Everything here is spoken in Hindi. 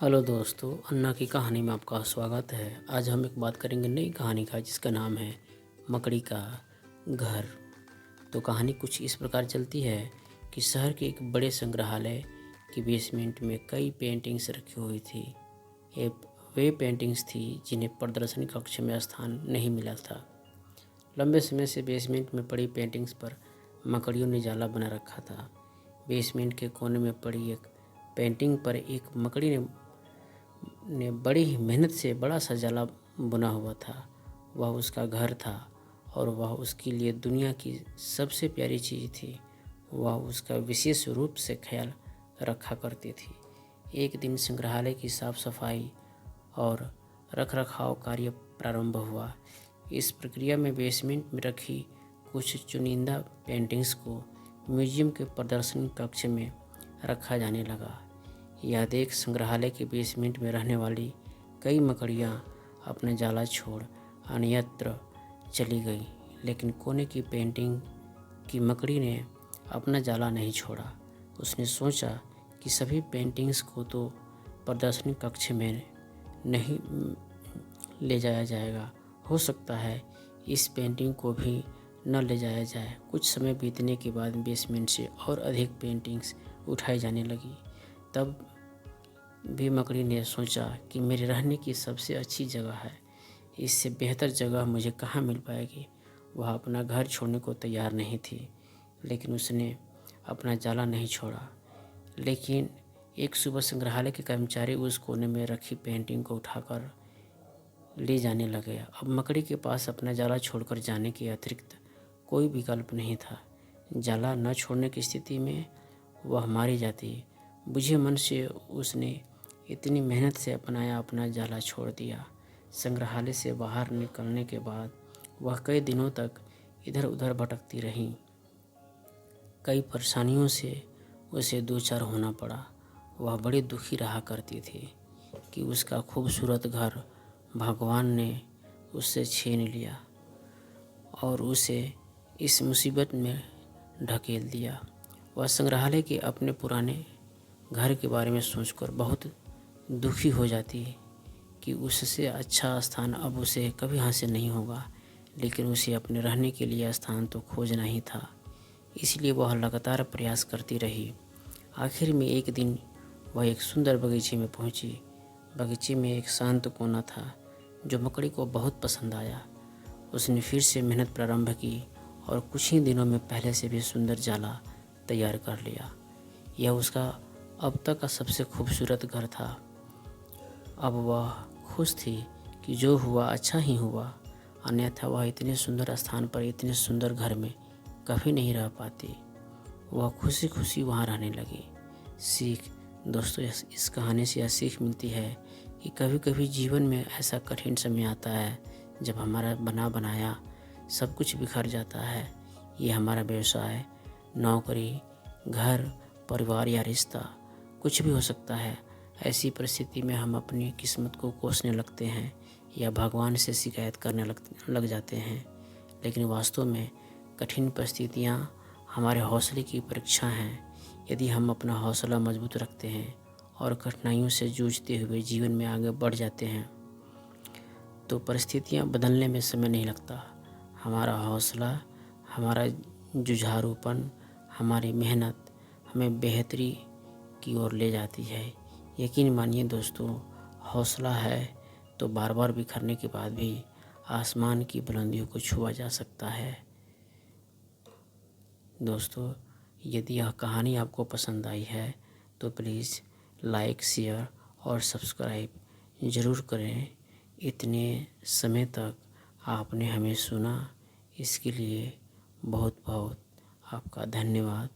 हेलो दोस्तों, अन्ना की कहानी में आपका स्वागत है। आज हम एक बात करेंगे नई कहानी का, जिसका नाम है मकड़ी का घर। तो कहानी कुछ इस प्रकार चलती है कि शहर के एक बड़े संग्रहालय की बेसमेंट में कई पेंटिंग्स रखी हुई थी। ये वे पेंटिंग्स थी जिन्हें प्रदर्शनी कक्ष में स्थान नहीं मिला था। लंबे समय से बेसमेंट में पड़ी पेंटिंग्स पर मकड़ियों ने जाला बना रखा था। बेसमेंट के कोने में पड़ी एक पेंटिंग पर एक मकड़ी ने बड़ी ही मेहनत से बड़ा सा जाला बुना हुआ था। वह उसका घर था और वह उसके लिए दुनिया की सबसे प्यारी चीज़ थी। वह उसका विशेष रूप से ख्याल रखा करती थी। एक दिन संग्रहालय की साफ सफाई और रखरखाव कार्य प्रारंभ हुआ। इस प्रक्रिया में बेसमेंट में रखी कुछ चुनिंदा पेंटिंग्स को म्यूजियम के प्रदर्शनी कक्ष में रखा जाने लगा। यह देख संग्रहालय के बेसमेंट में रहने वाली कई मकड़ियाँ अपना जाला छोड़ अन्यत्र चली गई, लेकिन कोने की पेंटिंग की मकड़ी ने अपना जाला नहीं छोड़ा। उसने सोचा कि सभी पेंटिंग्स को तो प्रदर्शनी कक्ष में नहीं ले जाया जाएगा, हो सकता है इस पेंटिंग को भी न ले जाया जाए। कुछ समय बीतने के बाद बेसमेंट से और अधिक पेंटिंग्स उठाई जाने लगी। तब भी मकड़ी ने सोचा कि मेरे रहने की सबसे अच्छी जगह है, इससे बेहतर जगह मुझे कहाँ मिल पाएगी। वह अपना घर छोड़ने को तैयार नहीं थी, लेकिन उसने अपना जाला नहीं छोड़ा। लेकिन एक सुबह संग्रहालय के कर्मचारी उस कोने में रखी पेंटिंग को उठाकर ले जाने लगे। अब मकड़ी के पास अपना जाला छोड़कर जाने के अतिरिक्त कोई विकल्प नहीं था। जाला न छोड़ने की स्थिति में वह मारी जाती। बुझे मन से उसने इतनी मेहनत से अपना जाला छोड़ दिया। संग्रहालय से बाहर निकलने के बाद वह कई दिनों तक इधर उधर भटकती रही। कई परेशानियों से उसे दो चार होना पड़ा। वह बड़ी दुखी रहा करती थी कि उसका खूबसूरत घर भगवान ने उससे छीन लिया और उसे इस मुसीबत में ढकेल दिया। वह संग्रहालय के अपने पुराने घर के बारे में सोचकर बहुत दुखी हो जाती कि उससे अच्छा स्थान अब उसे कभी हासिल नहीं होगा। लेकिन उसे अपने रहने के लिए स्थान तो खोजना ही था, इसलिए वह लगातार प्रयास करती रही। आखिर में एक दिन वह एक सुंदर बगीचे में पहुंची। बगीचे में एक शांत कोना था जो मकड़ी को बहुत पसंद आया। उसने फिर से मेहनत प्रारंभ की और कुछ ही दिनों में पहले से भी सुंदर जाला तैयार कर लिया। यह उसका अब तक का सबसे खूबसूरत घर था। अब वह खुश थी कि जो हुआ अच्छा ही हुआ, अन्यथा वह इतने सुंदर स्थान पर इतने सुंदर घर में कभी नहीं रह पाती। वह खुशी खुशी वहाँ रहने लगी। सीख दोस्तों, इस कहानी से यह सीख मिलती है कि कभी कभी जीवन में ऐसा कठिन समय आता है जब हमारा बना बनाया सब कुछ बिखर जाता है। ये हमारा व्यवसाय, नौकरी, घर, परिवार या रिश्ता कुछ भी हो सकता है। ऐसी परिस्थिति में हम अपनी किस्मत को कोसने लगते हैं या भगवान से शिकायत करने लग जाते हैं। लेकिन वास्तव में कठिन परिस्थितियाँ हमारे हौसले की परीक्षा हैं। यदि हम अपना हौसला मजबूत रखते हैं और कठिनाइयों से जूझते हुए जीवन में आगे बढ़ जाते हैं तो परिस्थितियाँ बदलने में समय नहीं लगता। हमारा हौसला, हमारा जुझारूपन, हमारी मेहनत हमें बेहतरी की ओर ले जाती है। यकीन मानिए दोस्तों, हौसला है तो बार बार बिखरने के बाद भी आसमान की बुलंदियों को छुआ जा सकता है। दोस्तों, यदि यह कहानी आपको पसंद आई है तो प्लीज़ लाइक, शेयर और सब्सक्राइब ज़रूर करें। इतने समय तक आपने हमें सुना, इसके लिए बहुत बहुत आपका धन्यवाद।